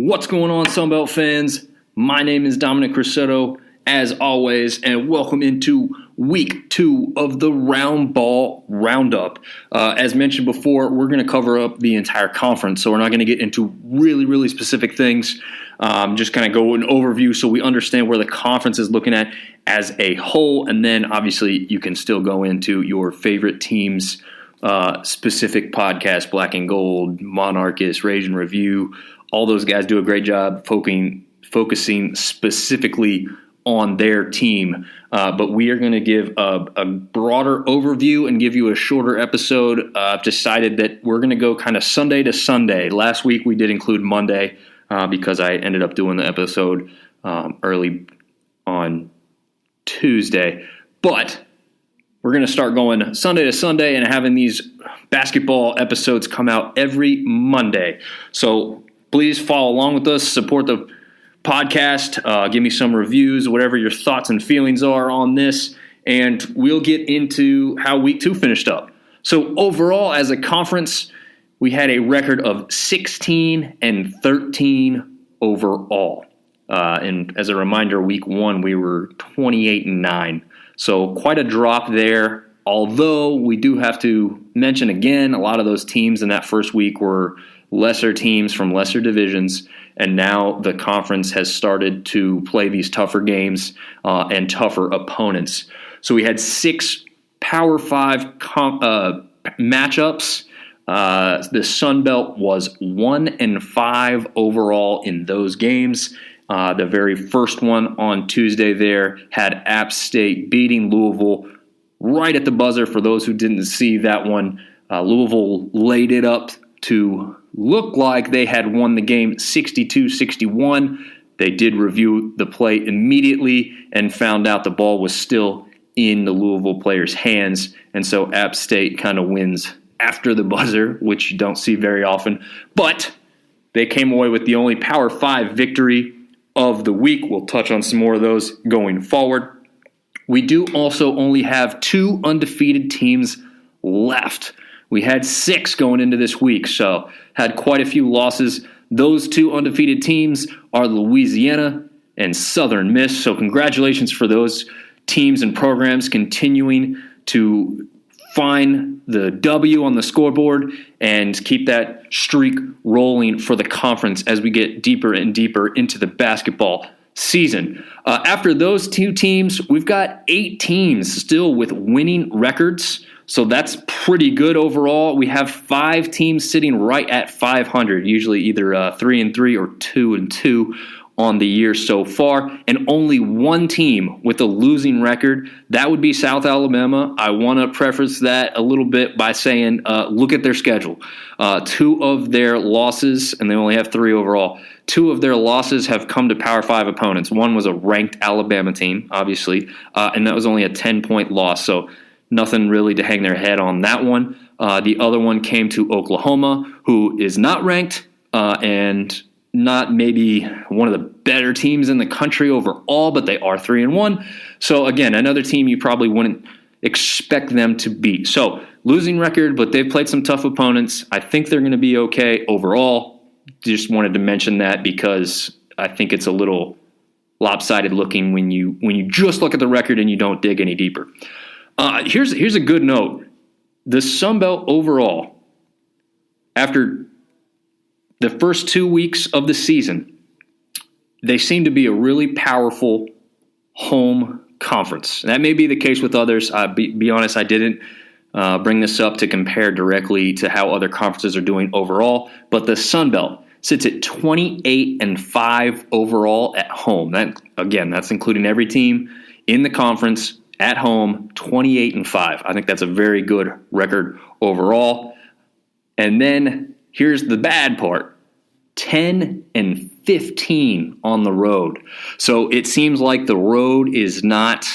What's going on, Sunbelt fans? My name is Dominic Crescetto, as always, and welcome into Week 2 of the Round Ball Roundup. As mentioned before, we're going to cover up the entire conference, so we're not going to get into really specific things. Just kind of go an overview so we understand where the conference is looking at as a whole, and then obviously you can still go into your favorite teams' specific podcast, Black and Gold, Monarchist, Rage and Review. All those guys do a great job focusing specifically on their team. But we are going to give a broader overview and give you a shorter episode. I've decided that we're going to go kind of Sunday to Sunday. Last week we did include Monday because I ended up doing the episode early on Tuesday. But we're going to start going Sunday to Sunday and having these basketball episodes come out every Monday. So please follow along with us, support the podcast, give me some reviews, whatever your thoughts and feelings are on this, and we'll get into how Week 2 finished up. So overall, as a conference, we had a record of 16-13 overall. And as a reminder, Week 1, we were 28-9. So quite a drop there, although we do have to mention again, a lot of those teams in that first week were lesser teams from lesser divisions, and now the conference has started to play these tougher games and tougher opponents. So we had 6 Power 5 matchups. The Sun Belt was 1-5 overall in those games. The very first one on Tuesday there had App State beating Louisville right at the buzzer. For those who didn't see that one, Louisville laid it up to look like they had won the game 62-61. They did review the play immediately and found out the ball was still in the Louisville players' hands, and so App State kind of wins after the buzzer, which you don't see very often. But they came away with the only Power 5 victory of the week. We'll touch on some more of those going forward. We do also only have 2 undefeated teams left. We had 6 going into this week, so had quite a few losses. Those 2 undefeated teams are Louisiana and Southern Miss, so congratulations for those teams and programs continuing to find the W on the scoreboard and keep that streak rolling for the conference as we get deeper and deeper into the basketball season. After those 2 teams, we've got 8 teams still with winning records. So that's pretty good overall. We have 5 teams sitting right at 500, usually either 3-3 or 2-2 on the year so far, and only 1 team with a losing record. That would be South Alabama. I want to preface that a little bit by saying, look at their schedule. 2 of their losses, and they only have 3 overall, 2 of their losses have come to Power 5 opponents. One was a ranked Alabama team, obviously, and that was only a 10-point loss. So nothing really to hang their head on that one. The other one came to Oklahoma, who is not ranked and not maybe one of the better teams in the country overall, but they are 3-1. So again, another team you probably wouldn't expect them to beat. So losing record, but they've played some tough opponents. I think they're going to be okay overall. Just wanted to mention that because I think it's a little lopsided looking when you just look at the record and you don't dig any deeper. Here's a good note. The Sun Belt overall, after the first 2 weeks of the season, they seem to be a really powerful home conference. That may be the case with others. Be honest, I didn't bring this up to compare directly to how other conferences are doing overall, but the Sun Belt sits at 28-5 overall at home. That's including every team in the conference. At home, 28-5. I think that's a very good record overall. And then here's the bad part. 10-15 on the road. So it seems like the road is not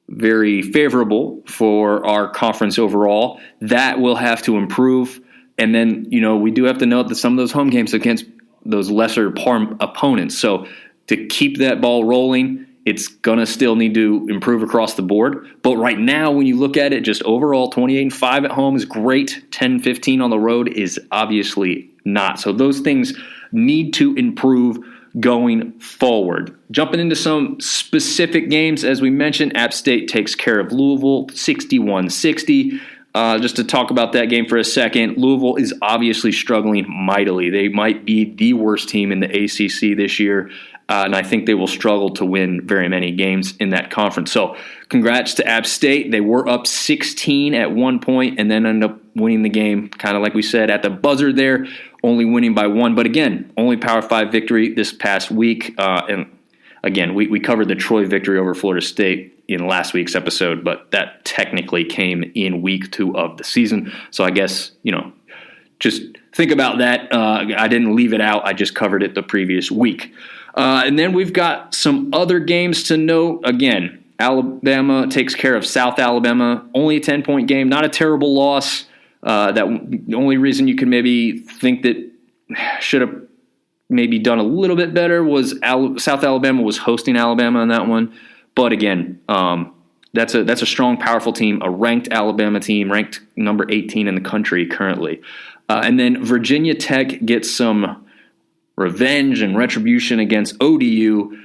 very favorable for our conference overall. That will have to improve. And then, we do have to note that some of those home games against those lesser opponents. So to keep that ball rolling, it's going to still need to improve across the board. But right now, when you look at it, just overall 28-5 at home is great. 10-15 on the road is obviously not. So those things need to improve going forward. Jumping into some specific games, as we mentioned, App State takes care of Louisville 61-60. Just to talk about that game for a second, Louisville is obviously struggling mightily. They might be the worst team in the ACC this year, and I think they will struggle to win very many games in that conference. So congrats to App State. They were up 16 at one point and then ended up winning the game, kind of like we said, at the buzzer there, only winning by one. But again, only Power 5 victory this past week. And again, we covered the Troy victory over Florida State in last week's episode, but that technically came in week 2 of the season. So I guess, just think about that. I didn't leave it out. I just covered it the previous week. And then we've got some other games to note. Again, Alabama takes care of South Alabama. Only a 10-point game. Not a terrible loss. The only reason you could maybe think that should have maybe done a little bit better was South Alabama was hosting Alabama on that one. But again, that's a strong, powerful team, a ranked Alabama team, ranked number 18 in the country currently. And then Virginia Tech gets some revenge and retribution against ODU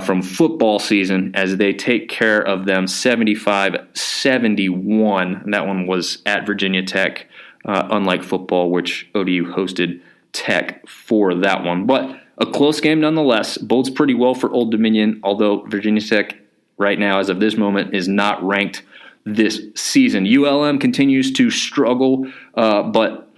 from football season as they take care of them 75-71. And that one was at Virginia Tech, unlike football, which ODU hosted Tech for that one. But a close game nonetheless. Bodes pretty well for Old Dominion, although Virginia Tech right now, as of this moment, is not ranked this season. ULM continues to struggle, but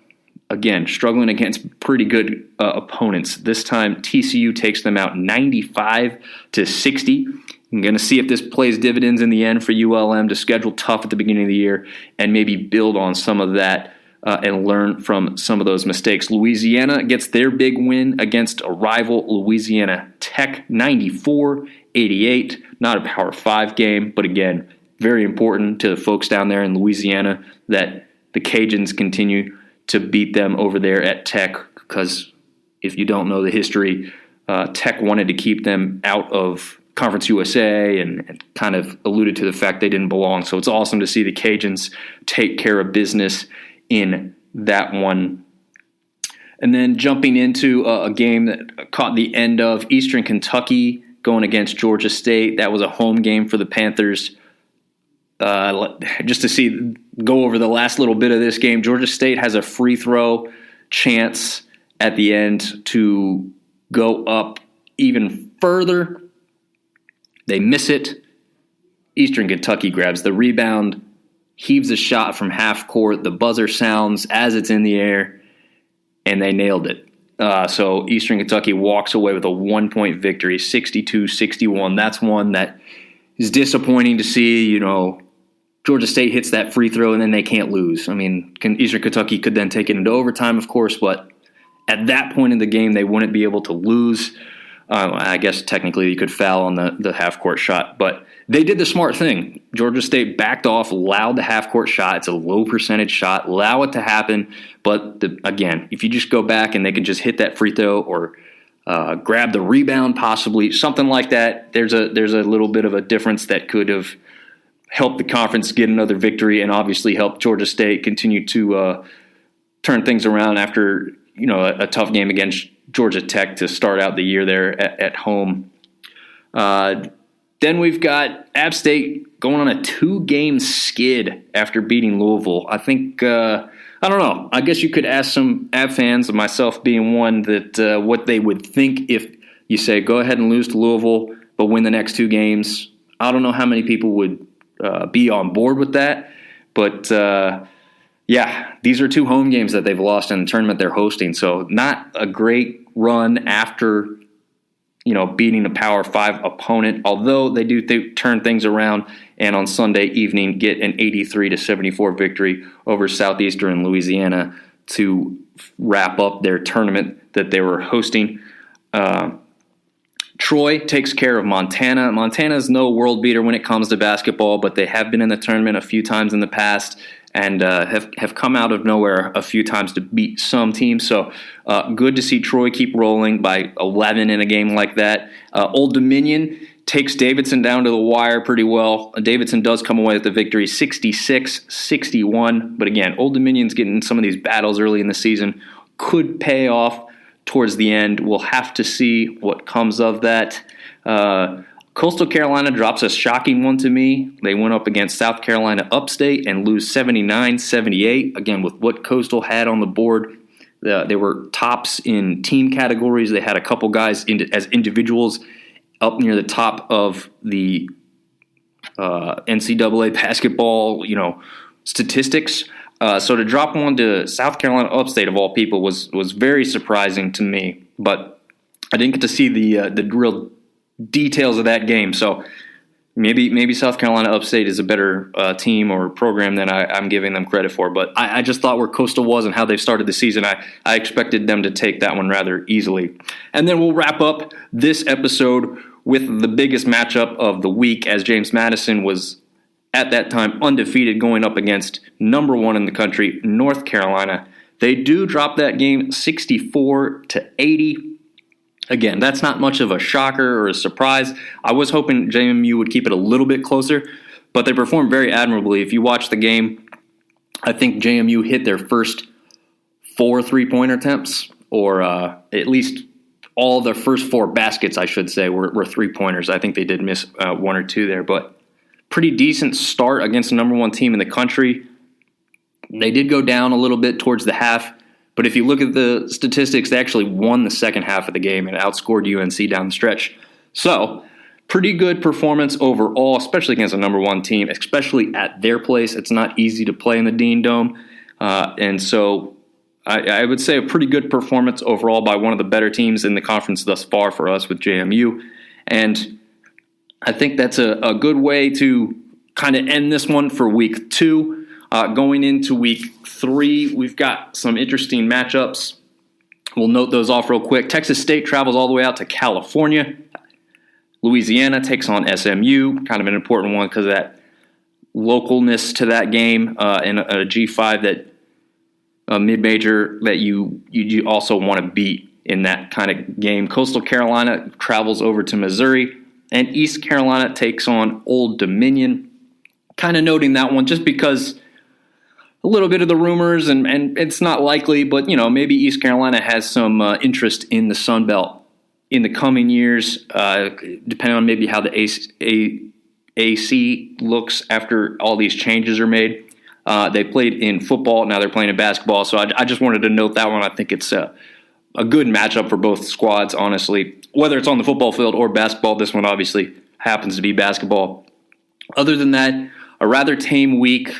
again, struggling against pretty good opponents. This time, TCU takes them out 95-60. I'm going to see if this plays dividends in the end for ULM to schedule tough at the beginning of the year and maybe build on some of that and learn from some of those mistakes. Louisiana gets their big win against a rival, Louisiana Tech, 94-88. Not a Power 5 game, but again, very important to the folks down there in Louisiana that the Cajuns continue to beat them over there at Tech, because if you don't know the history, Tech wanted to keep them out of Conference USA and kind of alluded to the fact they didn't belong. So it's awesome to see the Cajuns take care of business in that one. And then jumping into a game that caught the end of, Eastern Kentucky going against Georgia State. That was a home game for the Panthers. Just to go over the last little bit of this game, Georgia State has a free throw chance at the end to go up even further. They miss it. Eastern Kentucky grabs the rebound, heaves a shot from half court. The buzzer sounds as it's in the air, and they nailed it. So Eastern Kentucky walks away with a 1-point victory, 62-61. That's one that is disappointing to see. Georgia State hits that free throw, and then they can't lose. I mean, Eastern Kentucky could then take it into overtime, of course, but at that point in the game, they wouldn't be able to lose. I guess technically you could foul on the half-court shot, but they did the smart thing. Georgia State backed off, allowed the half-court shot. It's a low-percentage shot. Allow it to happen, but again, if you just go back and they can just hit that free throw or grab the rebound possibly, something like that, there's a little bit of a difference that could have helped the conference get another victory and obviously help Georgia State continue to turn things around after a tough game against Georgia Tech to start out the year there at home. Then we've got App State going on a 2-game skid after beating Louisville. I think, I don't know, I guess you could ask some App fans, myself being one, that what they would think if you say go ahead and lose to Louisville but win the next 2 games. I don't know how many people would be on board with that, but yeah, these are 2 home games that they've lost in the tournament they're hosting. So not a great run after, beating a Power 5 opponent, although they do turn things around and on Sunday evening get an 83-74 victory over Southeastern Louisiana to wrap up their tournament that they were hosting. Troy takes care of Montana. Montana is no world beater when it comes to basketball, but they have been in the tournament a few times in the past and have come out of nowhere a few times to beat some teams. So good to see Troy keep rolling by 11 in a game like that. Old Dominion takes Davidson down to the wire pretty well. Davidson does come away with the victory, 66-61. But again, Old Dominion's getting some of these battles early in the season. Could pay off towards the end. We'll have to see what comes of that. Coastal Carolina drops a shocking one to me. They went up against South Carolina Upstate and lose 79-78. Again, with what Coastal had on the board, they were tops in team categories. They had a couple guys as individuals up near the top of the NCAA basketball, statistics. So to drop one to South Carolina Upstate of all people was very surprising to me. But I didn't get to see the real details of that game. So maybe South Carolina Upstate is a better team or program than I'm giving them credit for. But I just thought where Coastal was and how they started the season, I expected them to take that one rather easily. And then we'll wrap up this episode with the biggest matchup of the week, as James Madison was at that time undefeated going up against number one in the country, North Carolina. They do drop that game 64-80. Again, that's not much of a shocker or a surprise. I was hoping JMU would keep it a little bit closer, but they performed very admirably. If you watch the game, I think JMU hit their first 4 3-pointer attempts, or at least all their first 4 baskets, I should say, were 3-pointers. I think they did miss 1 or 2 there, but pretty decent start against the number one team in the country. They did go down a little bit towards the half, but if you look at the statistics, they actually won the second half of the game and outscored UNC down the stretch. So, pretty good performance overall, especially against a number one team, especially at their place. It's not easy to play in the Dean Dome. And so I would say a pretty good performance overall by one of the better teams in the conference thus far for us with JMU. And I think that's a good way to kind of end this one for week 2. Going into week 3, we've got some interesting matchups. We'll note those off real quick. Texas State travels all the way out to California. Louisiana takes on SMU, kind of an important one because of that localness to that game, and a G5 that a mid-major that you also want to beat in that kind of game. Coastal Carolina travels over to Missouri, and East Carolina takes on Old Dominion. Kind of noting that one just because a little bit of the rumors, and it's not likely, but maybe East Carolina has some interest in the Sun Belt in the coming years, depending on maybe how the AC looks after all these changes are made. They played in football, now they're playing in basketball, so I just wanted to note that one. I think it's a good matchup for both squads, honestly. Whether it's on the football field or basketball, this one obviously happens to be basketball. Other than that, a rather tame week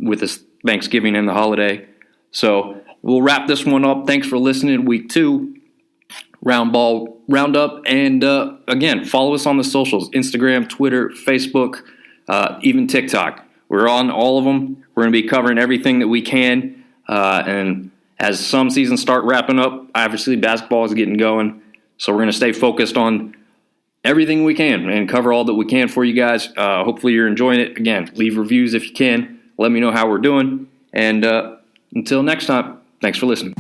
with this Thanksgiving and the holiday. So we'll wrap this one up. Thanks for listening. Week 2, Roundball Roundup. And again, follow us on the socials, Instagram, Twitter, Facebook, even TikTok. We're on all of them. We're going to be covering everything that we can. And as some seasons start wrapping up, obviously basketball is getting going. So we're going to stay focused on everything we can and cover all that we can for you guys. Hopefully you're enjoying it. Again, leave reviews if you can. Let me know how we're doing. And until next time, thanks for listening.